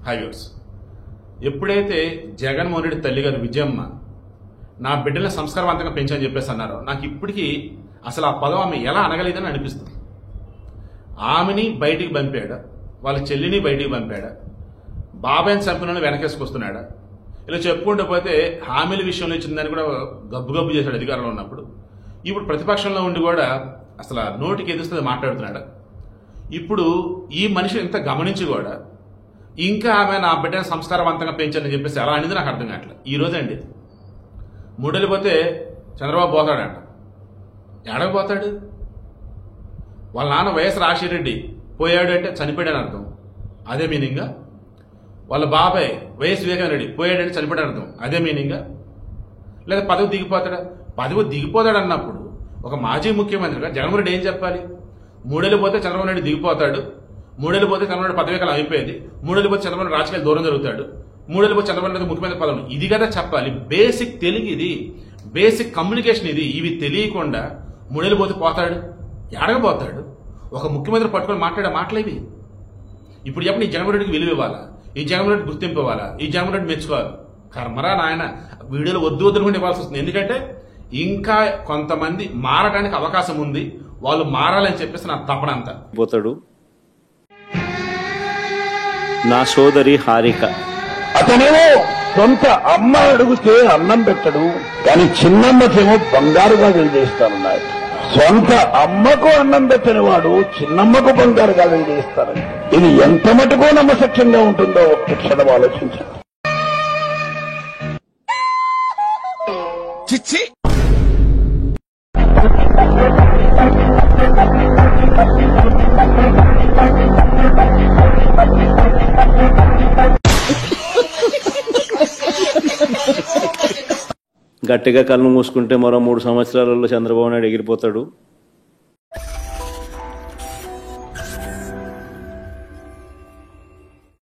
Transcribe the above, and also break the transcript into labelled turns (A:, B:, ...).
A: హైవేర్స్ ఎప్పుడైతే జగన్మోహన్ రెడ్డి తల్లి గారు విజయమ్మ నా బిడ్డల సంస్కారవంతంగా పెంచని చెప్పేసి అన్నారో నాకు ఇప్పటికీ అసలు ఆ పదం ఆమె ఎలా అనగలేదని అనిపిస్తుంది. ఆమెని బయటికి పంపాడు, వాళ్ళ చెల్లిని బయటికి పంపాడు, బాబాయ్ని చంపిన వెనకేసుకొస్తున్నాడు. ఇలా చెప్పుకుంటూ పోతే హామీల విషయంలో ఇచ్చిందని కూడా గబ్బు చేశాడు అధికారంలో ఉన్నప్పుడు. ఇప్పుడు ప్రతిపక్షంలో ఉండి కూడా అసలు నోటికి ఎదుస్తుంది మాట్లాడుతున్నాడు. ఇప్పుడు ఈ మనిషి ఇంత గమనించి కూడా ఇంకా ఆమె నా బిడ్డను సంస్కారవంతంగా పెంచాలని చెప్పేసి ఎలా అనేది నాకు అర్థం కావట్లేదు. ఈ రోజండి మూడెళ్ళిపోతే చంద్రబాబు పోతాడంట. ఎడకపోతాడు? వాళ్ళ నాన్న వైఎస్ రాజశేఖరరెడ్డి పోయాడు అంటే చనిపోయాడని అర్థం, అదే మీనింగా? వాళ్ళ బాబాయ్ వైఎస్ వివేకానంద రెడ్డి పోయాడంటే చనిపోయాడని అర్థం, అదే మీనింగా? లేదా పదవి దిగిపోతాడా? పదవి దిగిపోతాడు అన్నప్పుడు ఒక మాజీ ముఖ్యమంత్రిగా జగన్మోహన్ రెడ్డి ఏం చెప్పాలి? మూడేళ్ళు పోతే చంద్రబాబు నాయుడు దిగిపోతాడు, మూడేళ్ళు పోతే చంద్రబాబు నాయుడు పదవీకాలం అయిపోయేది, మూడేళ్ళు పోతే చంద్రబాబు నాయుడు రాజకీయాలు దూరం జరుగుతాడు, మూడేళ్ళు పోతే చంద్రబాబు నాయుడు ముఖ్యమంత్రి పదవి. ఇది కదా చెప్పాలి. బేసిక్ తెలుగు ఇది, బేసిక్ కమ్యూనికేషన్ ఇది. ఇవి తెలియకుండా మూడేళ్ళు పోతే పోతాడు, ఎడగపోతాడు, ఒక ముఖ్యమంత్రి పట్టుకొని మాట్లాడే మాటలు ఇవి. ఇప్పుడు చెప్పండి, ఈ జగన్మోహన్ రెడ్డికి విలువ ఇవ్వాలా? ఈ జగన్మోహన్ రెడ్డి గుర్తింపు ఇవ్వాలా? ఈ జగన్మోహన్ రెడ్డి మెచ్చుకోవాలి? కర్మరా నాయన, వీడియోలు వద్దు వద్దుకుంటే ఇవ్వాల్సి వస్తుంది. ఎందుకంటే ఇంకా కొంతమంది మారడానికి అవకాశం ఉంది, వాళ్ళు మారాలని చెప్పేసి నా తపనంతా.
B: పోతాడు నా సోదరి హారిక,
C: అతనేమో సొంత అమ్మ అడిగితే అన్నం పెట్టడు, కానీ చిన్నమ్మకేమో బంగారుగా చేస్తానన్నాడు. సొంత అమ్మకు అన్నం పెట్టని వాడు చిన్నమ్మకు బంగారుగా చేస్తారని, ఇది ఎంత మటుకో నమ్మసక్యంగా ఉంటుందో ఒక్క క్షణం ఆలోచించండి. చిచ్చి
B: గట్టిగా కళ్ళు మూసుకుంటే మరో 3 సంవత్సరాలలో చంద్రబాబు నాయుడు ఎగిరిపోతాడు.